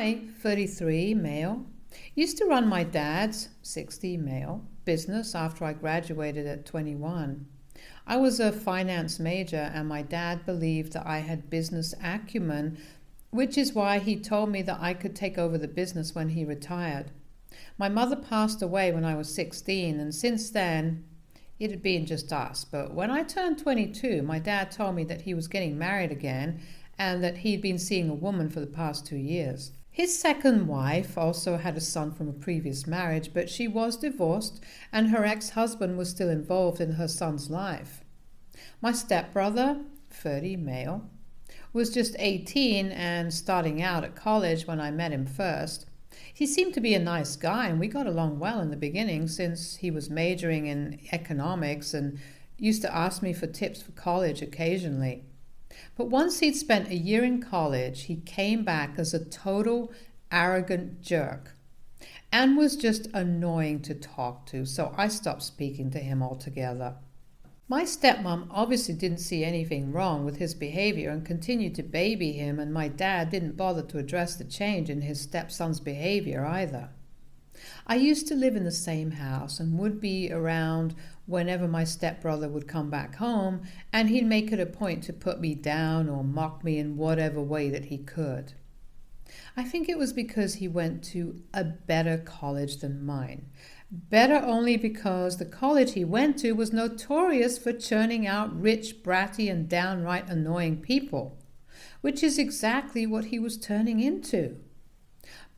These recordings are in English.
I, 33, male, used to run my dad's, 60, male, business after I graduated at 21. I was a finance major and my dad believed that I had business acumen, which is why he told me that I could take over the business when he retired. My mother passed away when I was 16, and since then, it had been just us. But when I turned 22, my dad told me that he was getting married again and that he'd been seeing a woman for the past 2 years. His second wife also had a son from a previous marriage, but she was divorced and her ex-husband was still involved in her son's life. My stepbrother, 30, male, was just 18 and starting out at college when I met him first. He seemed to be a nice guy and we got along well in the beginning since he was majoring in economics and used to ask me for tips for college occasionally. But once he'd spent a year in college, he came back as a total arrogant jerk and was just annoying to talk to, so I stopped speaking to him altogether. My stepmom obviously didn't see anything wrong with his behavior and continued to baby him, and my dad didn't bother to address the change in his stepson's behavior either. I used to live in the same house and would be around whenever my stepbrother would come back home, and he'd make it a point to put me down or mock me in whatever way that he could. I think it was because he went to a better college than mine. Better only because the college he went to was notorious for churning out rich, bratty, and downright annoying people, which is exactly what he was turning into.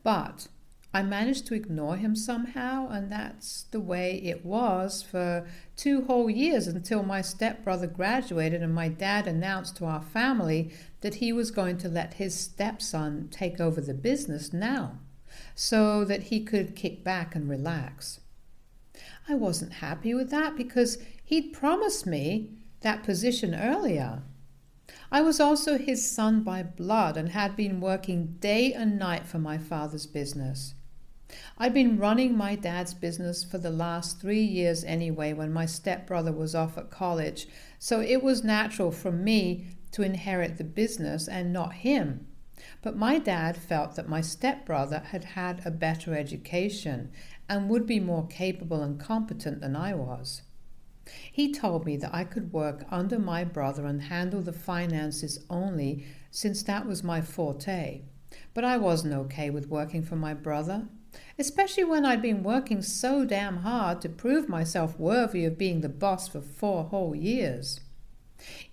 But I managed to ignore him somehow, and that's the way it was for 2 whole years until my stepbrother graduated and my dad announced to our family that he was going to let his stepson take over the business now, so that he could kick back and relax. I wasn't happy with that because he'd promised me that position earlier. I was also his son by blood and had been working day and night for my father's business. I'd been running my dad's business for the last 3 years anyway when my stepbrother was off at college, so it was natural for me to inherit the business and not him. But my dad felt that my stepbrother had had a better education and would be more capable and competent than I was. He told me that I could work under my brother and handle the finances only, since that was my forte. But I wasn't okay with working for my brother, especially when I'd been working so damn hard to prove myself worthy of being the boss for 4 whole years.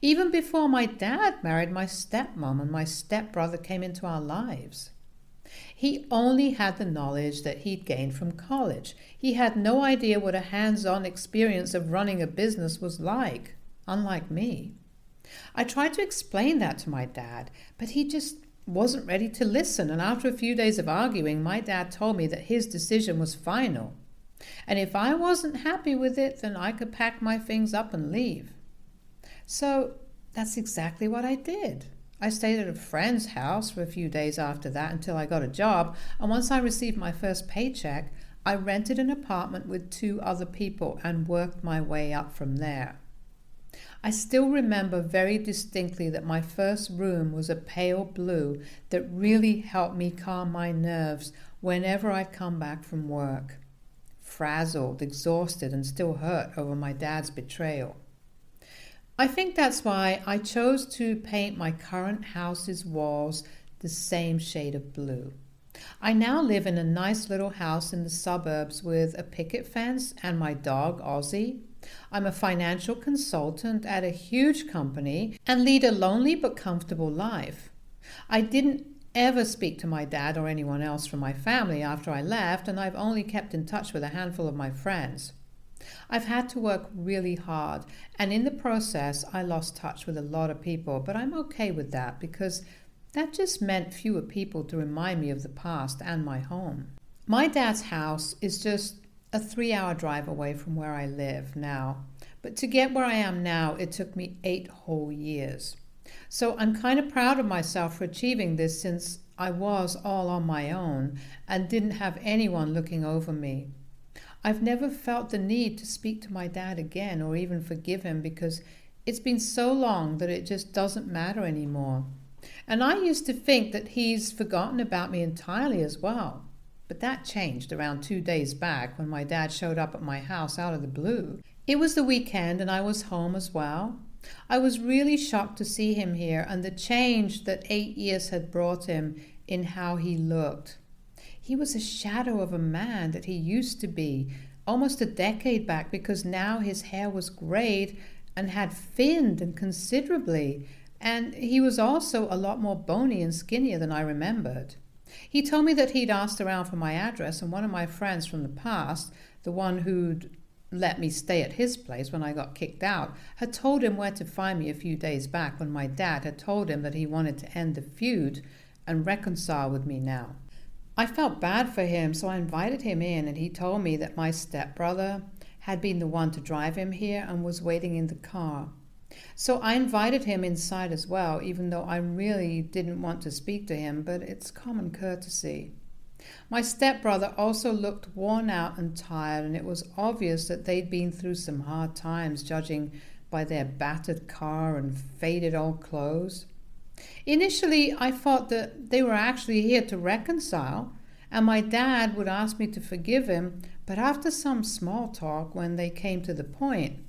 Even before my dad married my stepmom and my stepbrother came into our lives. He only had the knowledge that he'd gained from college. He had no idea what a hands-on experience of running a business was like, unlike me. I tried to explain that to my dad, but he just wasn't ready to listen, and after a few days of arguing, my dad told me that his decision was final. And if I wasn't happy with it, then I could pack my things up and leave. So that's exactly what I did. I stayed at a friend's house for a few days after that until I got a job, and once I received my first paycheck, I rented an apartment with 2 other people and worked my way up from there. I still remember very distinctly that my first room was a pale blue that really helped me calm my nerves whenever I'd come back from work, frazzled, exhausted, and still hurt over my dad's betrayal. I think that's why I chose to paint my current house's walls the same shade of blue. I now live in a nice little house in the suburbs with a picket fence and my dog, Ozzy. I'm a financial consultant at a huge company and lead a lonely but comfortable life. I didn't ever speak to my dad or anyone else from my family after I left, and I've only kept in touch with a handful of my friends. I've had to work really hard, and in the process, I lost touch with a lot of people, but I'm okay with that because that just meant fewer people to remind me of the past and my home. My dad's house is just a 3-hour drive away from where I live now, but to get where I am now, it took me 8 whole years. So I'm kind of proud of myself for achieving this, since I was all on my own and didn't have anyone looking over me. I've never felt the need to speak to my dad again or even forgive him, because it's been so long that it just doesn't matter anymore. And I used to think that he's forgotten about me entirely as well. But that changed around 2 days back when my dad showed up at my house out of the blue. It was the weekend and I was home as well. I was really shocked to see him here and the change that 8 years had brought him in how he looked. He was a shadow of a man that he used to be almost a decade back, because now his hair was grayed and had thinned and considerably, and he was also a lot more bony and skinnier than I remembered. He told me that he'd asked around for my address, and one of my friends from the past, the one who'd let me stay at his place when I got kicked out, had told him where to find me a few days back when my dad had told him that he wanted to end the feud and reconcile with me now. I felt bad for him, so I invited him in, and he told me that my stepbrother had been the one to drive him here and was waiting in the car. So I invited him inside as well, even though I really didn't want to speak to him, but it's common courtesy. My stepbrother also looked worn out and tired, and it was obvious that they'd been through some hard times, judging by their battered car and faded old clothes. Initially, I thought that they were actually here to reconcile, and my dad would ask me to forgive him, but after some small talk, when they came to the point,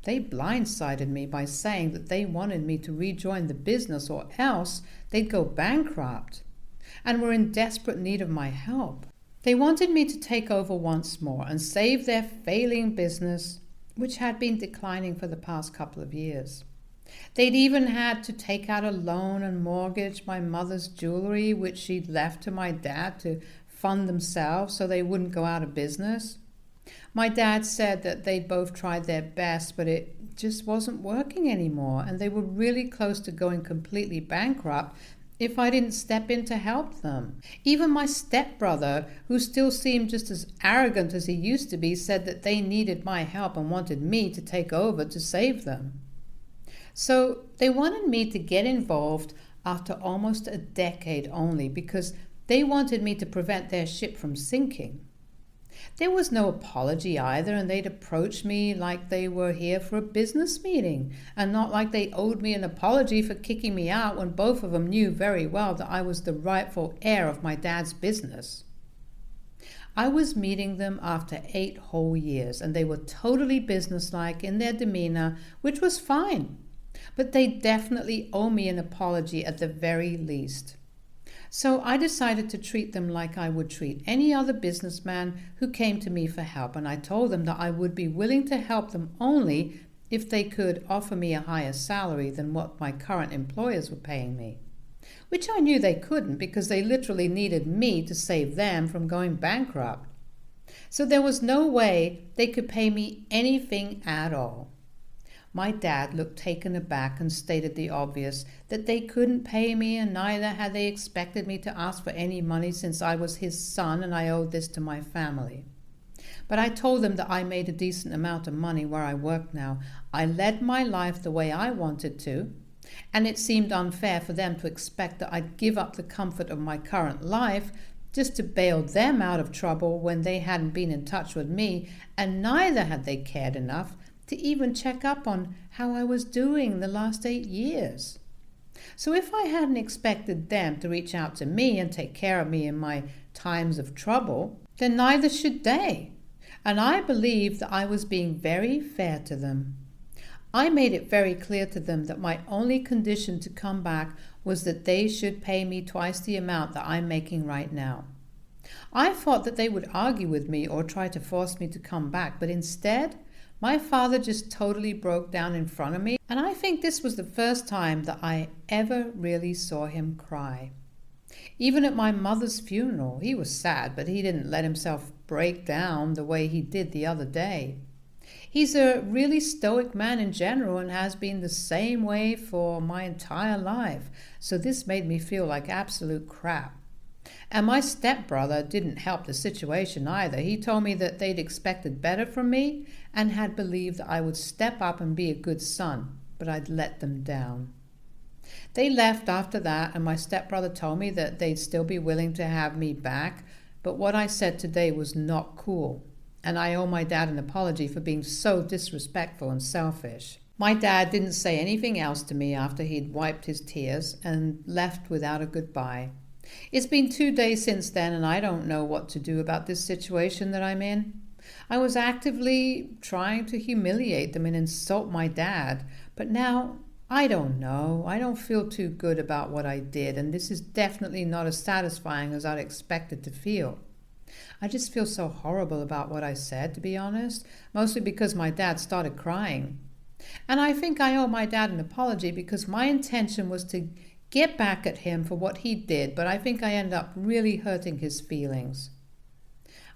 they blindsided me by saying that they wanted me to rejoin the business or else they'd go bankrupt, and were in desperate need of my help. They wanted me to take over once more and save their failing business, which had been declining for the past couple of years. They'd even had to take out a loan and mortgage my mother's jewelry, which she'd left to my dad to fund themselves so they wouldn't go out of business. My dad said that they'd both tried their best, but it just wasn't working anymore, and they were really close to going completely bankrupt if I didn't step in to help them. Even my stepbrother, who still seemed just as arrogant as he used to be, said that they needed my help and wanted me to take over to save them. So they wanted me to get involved after almost a decade only, because they wanted me to prevent their ship from sinking. There was no apology either, and they'd approached me like they were here for a business meeting, and not like they owed me an apology for kicking me out when both of them knew very well that I was the rightful heir of my dad's business. I was meeting them after 8 whole years, and they were totally businesslike in their demeanor, which was fine. But they definitely owe me an apology at the very least. So I decided to treat them like I would treat any other businessman who came to me for help, and I told them that I would be willing to help them only if they could offer me a higher salary than what my current employers were paying me, which I knew they couldn't, because they literally needed me to save them from going bankrupt. So there was no way they could pay me anything at all. My dad looked taken aback and stated the obvious, that they couldn't pay me, and neither had they expected me to ask for any money since I was his son and I owed this to my family. But I told them that I made a decent amount of money where I worked now. I led my life the way I wanted to, and it seemed unfair for them to expect that I'd give up the comfort of my current life just to bail them out of trouble when they hadn't been in touch with me, and neither had they cared enough to even check up on how I was doing the last 8 years. So if I hadn't expected them to reach out to me and take care of me in my times of trouble, then neither should they. And I believed that I was being very fair to them. I made it very clear to them that my only condition to come back was that they should pay me twice the amount that I'm making right now. I thought that they would argue with me or try to force me to come back, but instead, my father just totally broke down in front of me, and I think this was the first time that I ever really saw him cry. Even at my mother's funeral, he was sad, but he didn't let himself break down the way he did the other day. He's a really stoic man in general and has been the same way for my entire life, so this made me feel like absolute crap. And my stepbrother didn't help the situation either. He told me that they'd expected better from me and had believed that I would step up and be a good son, but I'd let them down. They left after that, and my stepbrother told me that they'd still be willing to have me back, but what I said today was not cool, and I owe my dad an apology for being so disrespectful and selfish. My dad didn't say anything else to me after he'd wiped his tears and left without a goodbye. It's been 2 days since then, and I don't know what to do about this situation that I'm in. I was actively trying to humiliate them and insult my dad, but now I don't know. I don't feel too good about what I did, and this is definitely not as satisfying as I'd expected to feel. I just feel so horrible about what I said, to be honest, mostly because my dad started crying. And I think I owe my dad an apology because my intention was to get back at him for what he did, but I think I ended up really hurting his feelings.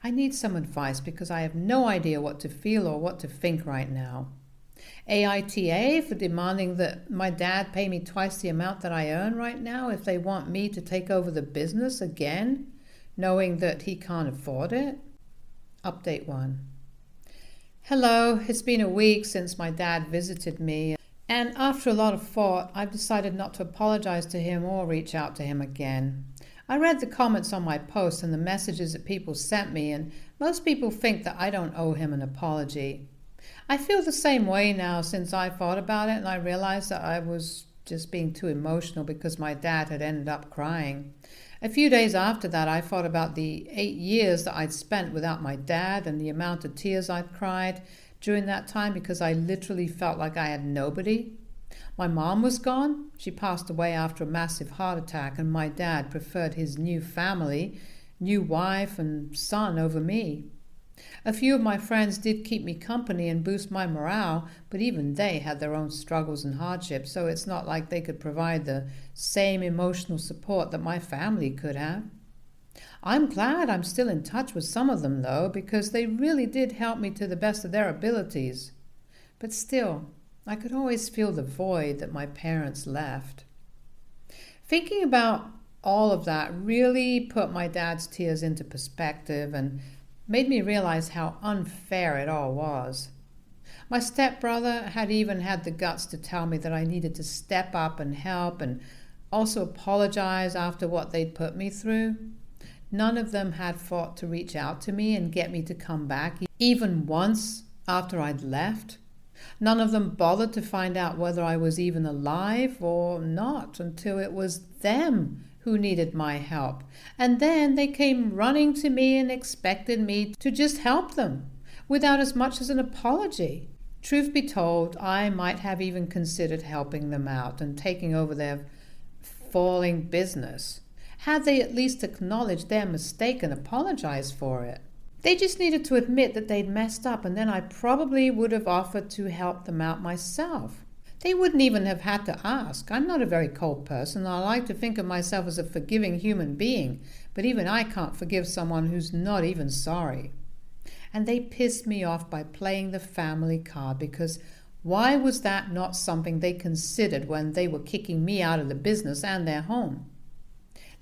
I need some advice because I have no idea what to feel or what to think right now. AITA for demanding that my dad pay me twice the amount that I earn right now if they want me to take over the business again, knowing that he can't afford it. Update 1. Hello, it's been a week since my dad visited me, and after a lot of thought, I've decided not to apologize to him or reach out to him again. I read the comments on my post and the messages that people sent me, and most people think that I don't owe him an apology. I feel the same way now since I thought about it, and I realized that I was just being too emotional because my dad had ended up crying. A few days after that, I thought about the 8 years that I'd spent without my dad and the amount of tears I'd cried during that time because I literally felt like I had nobody. My mom was gone. She passed away after a massive heart attack, and my dad preferred his new family, new wife and son over me. A few of my friends did keep me company and boost my morale, but even they had their own struggles and hardships, so it's not like they could provide the same emotional support that my family could have. I'm glad I'm still in touch with some of them, though, because they really did help me to the best of their abilities. But still, I could always feel the void that my parents left. Thinking about all of that really put my dad's tears into perspective and made me realize how unfair it all was. My stepbrother had even had the guts to tell me that I needed to step up and help and also apologize after what they'd put me through. None of them had thought to reach out to me and get me to come back, even once after I'd left. None of them bothered to find out whether I was even alive or not until it was them who needed my help. And then they came running to me and expected me to just help them without as much as an apology. Truth be told, I might have even considered helping them out and taking over their falling business, had they at least acknowledged their mistake and apologized for it. They just needed to admit that they'd messed up, and then I probably would have offered to help them out myself. They wouldn't even have had to ask. I'm not a very cold person. I like to think of myself as a forgiving human being, but even I can't forgive someone who's not even sorry. And they pissed me off by playing the family card, because why was that not something they considered when they were kicking me out of the business and their home?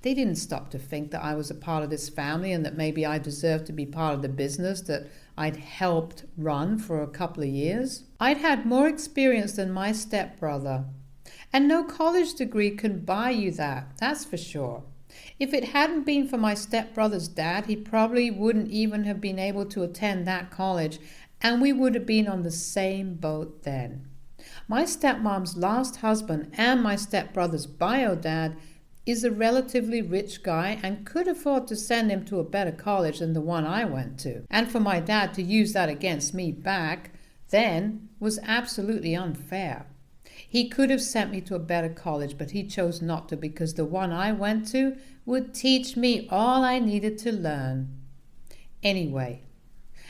They didn't stop to think that I was a part of this family and that maybe I deserved to be part of the business that I'd helped run for a couple of years. I'd had more experience than my stepbrother, and no college degree can buy you that, that's for sure. If it hadn't been for my stepbrother's dad, he probably wouldn't even have been able to attend that college, and we would have been on the same boat then. My stepmom's last husband and my stepbrother's bio dad is a relatively rich guy and could afford to send him to a better college than the one I went to. And for my dad to use that against me back then was absolutely unfair. He could have sent me to a better college, but he chose not to because the one I went to would teach me all I needed to learn. Anyway,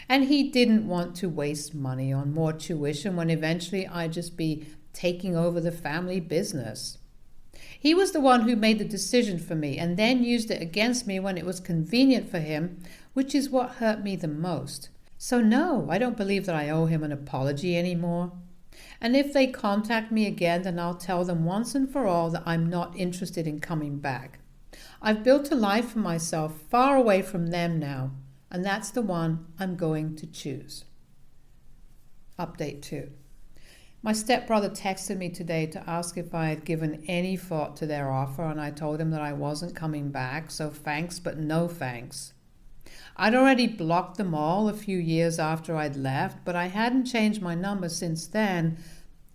and he didn't want to waste money on more tuition when eventually I'd just be taking over the family business. He was the one who made the decision for me and then used it against me when it was convenient for him, which is what hurt me the most. So no, I don't believe that I owe him an apology anymore. And if they contact me again, then I'll tell them once and for all that I'm not interested in coming back. I've built a life for myself far away from them now, and that's the one I'm going to choose. Update 2. My stepbrother texted me today to ask if I had given any thought to their offer, and I told him that I wasn't coming back, so thanks but no thanks. I'd already blocked them all a few years after I'd left, but I hadn't changed my number since then,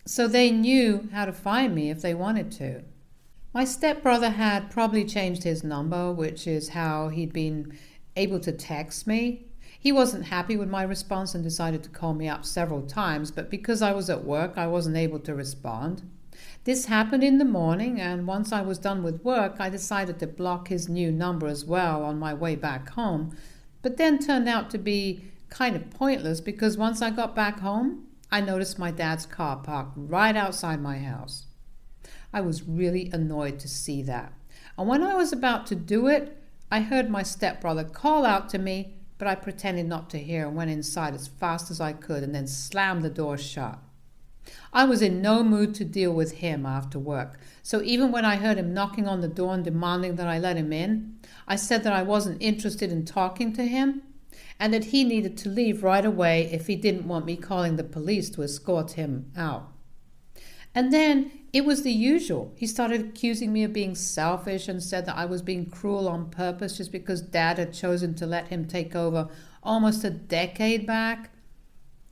so they knew how to find me if they wanted to. My stepbrother had probably changed his number, which is how he'd been able to text me. He wasn't happy with my response and decided to call me up several times, but because I was at work, I wasn't able to respond. This happened in the morning, and once I was done with work, I decided to block his new number as well on my way back home, but then turned out to be kind of pointless because once I got back home, I noticed my dad's car parked right outside my house. I was really annoyed to see that. And when I was about to do it, I heard my stepbrother call out to me, but I pretended not to hear and went inside as fast as I could and then slammed the door shut. I was in no mood to deal with him after work, so even when I heard him knocking on the door and demanding that I let him in, I said that I wasn't interested in talking to him and that he needed to leave right away if he didn't want me calling the police to escort him out. And then it was the usual. He started accusing me of being selfish and said that I was being cruel on purpose just because Dad had chosen to let him take over almost a decade back.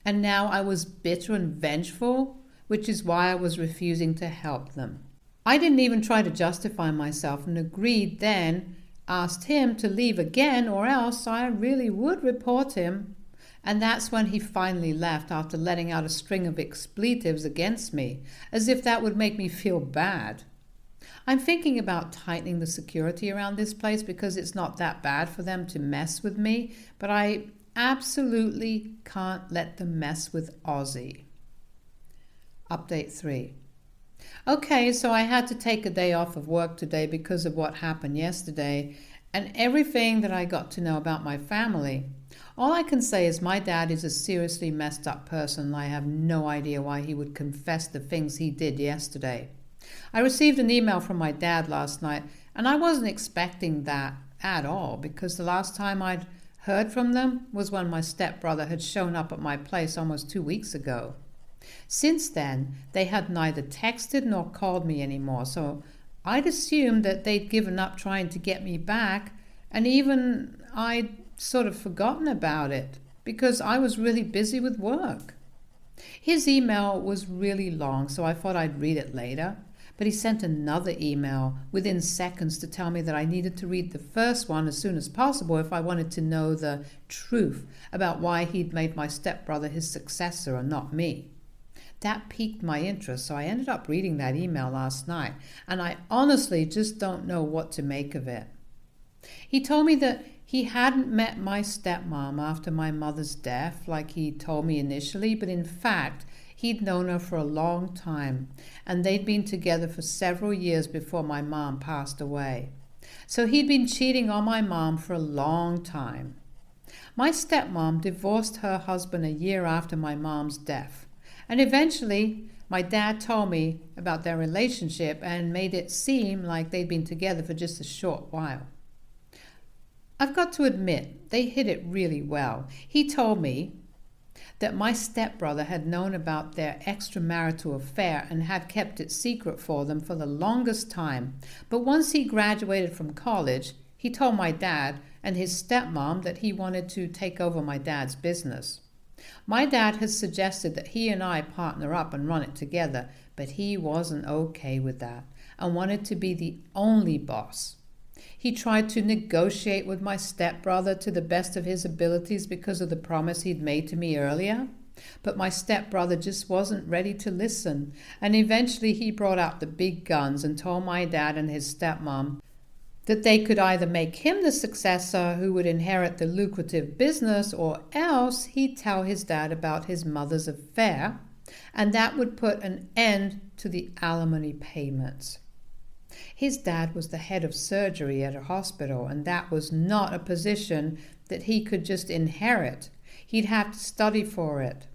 And now I was bitter and vengeful, which is why I was refusing to help them. I didn't even try to justify myself and agreed then, asked him to leave again or else I really would report him. And that's when he finally left after letting out a string of expletives against me, as if that would make me feel bad. I'm thinking about tightening the security around this place because it's not that bad for them to mess with me, but I absolutely can't let them mess with Ozzy. Update 3. Okay, so I had to take a day off of work today because of what happened yesterday and everything that I got to know about my family. All I can say is my dad is a seriously messed up person and I have no idea why he would confess the things he did yesterday. I received an email from my dad last night and I wasn't expecting that at all because the last time I'd heard from them was when my stepbrother had shown up at my place almost 2 weeks ago. Since then, they had neither texted nor called me anymore, so I'd assumed that they'd given up trying to get me back, and even I'd sort of forgotten about it because I was really busy with work. His email was really long, so I thought I'd read it later, but he sent another email within seconds to tell me that I needed to read the first one as soon as possible if I wanted to know the truth about why he'd made my stepbrother his successor and not me. That piqued my interest, so I ended up reading that email last night, and I honestly just don't know what to make of it. He told me that he hadn't met my stepmom after my mother's death like he told me initially, but in fact, he'd known her for a long time, and they'd been together for several years before my mom passed away. So he'd been cheating on my mom for a long time. My stepmom divorced her husband a year after my mom's death. And eventually, my dad told me about their relationship and made it seem like they'd been together for just a short while. I've got to admit, they hid it really well. He told me that my stepbrother had known about their extramarital affair and had kept it secret for them for the longest time. But once he graduated from college, he told my dad and his stepmom that he wanted to take over my dad's business. My dad has suggested that he and I partner up and run it together, but he wasn't okay with that and wanted to be the only boss. He tried to negotiate with my stepbrother to the best of his abilities because of the promise he'd made to me earlier, but my stepbrother just wasn't ready to listen, and eventually he brought out the big guns and told my dad and his stepmom that they could either make him the successor who would inherit the lucrative business, or else he'd tell his dad about his mother's affair, and that would put an end to the alimony payments. His dad was the head of surgery at a hospital, and that was not a position that he could just inherit. He'd have to study for it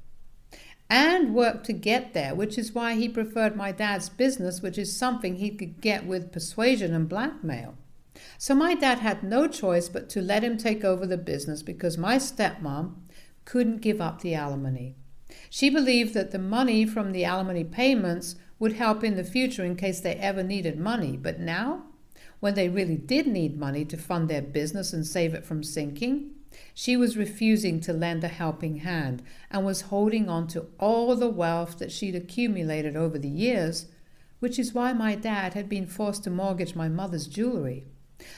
and work to get there, which is why he preferred my dad's business, which is something he could get with persuasion and blackmail. So my dad had no choice but to let him take over the business because my stepmom couldn't give up the alimony. She believed that the money from the alimony payments would help in the future in case they ever needed money. But now, when they really did need money to fund their business and save it from sinking, She was refusing to lend a helping hand and was holding on to all the wealth that she'd accumulated over the years, which is why my dad had been forced to mortgage my mother's jewelry.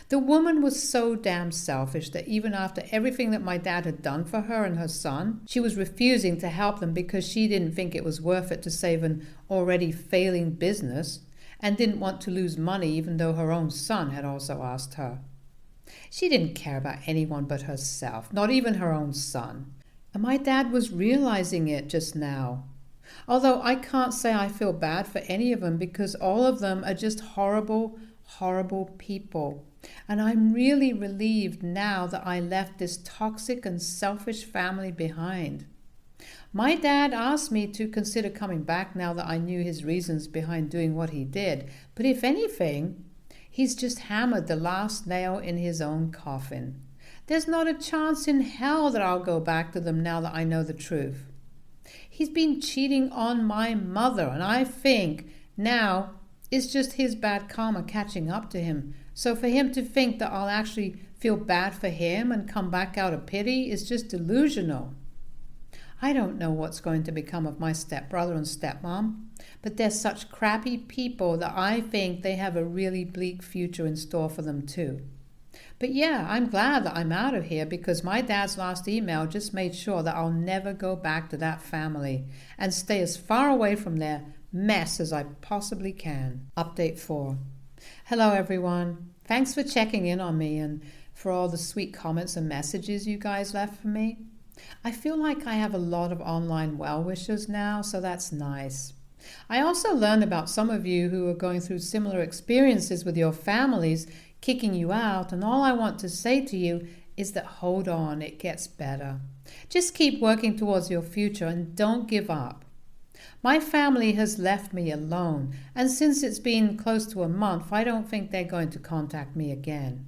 The woman was so damn selfish that even after everything that my dad had done for her and her son, she was refusing to help them because she didn't think it was worth it to save an already failing business and didn't want to lose money even though her own son had also asked her. She didn't care about anyone but herself, not even her own son. And my dad was realizing it just now. Although I can't say I feel bad for any of them because all of them are just horrible, horrible people. And I'm really relieved now that I left this toxic and selfish family behind. My dad asked me to consider coming back now that I knew his reasons behind doing what he did. But if anything, he's just hammered the last nail in his own coffin. There's not a chance in hell that I'll go back to them now that I know the truth. He's been cheating on my mother, and I think now it's just his bad karma catching up to him. So for him to think that I'll actually feel bad for him and come back out of pity is just delusional. I don't know what's going to become of my stepbrother and stepmom, but they're such crappy people that I think they have a really bleak future in store for them too. But yeah, I'm glad that I'm out of here because my dad's last email just made sure that I'll never go back to that family and stay as far away from their mess as I possibly can. Update 4. Hello everyone. Thanks for checking in on me and for all the sweet comments and messages you guys left for me. I feel like I have a lot of online well-wishers now, so that's nice. I also learned about some of you who are going through similar experiences with your families kicking you out, and all I want to say to you is that hold on, it gets better. Just keep working towards your future and don't give up. My family has left me alone, and since it's been close to a month, I don't think they're going to contact me again.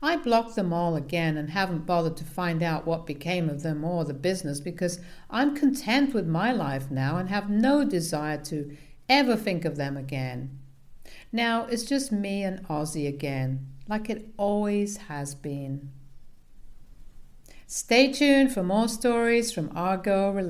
I blocked them all again and haven't bothered to find out what became of them or the business because I'm content with my life now and have no desire to ever think of them again. Now it's just me and Ozzy again, like it always has been. Stay tuned for more stories from our girl related.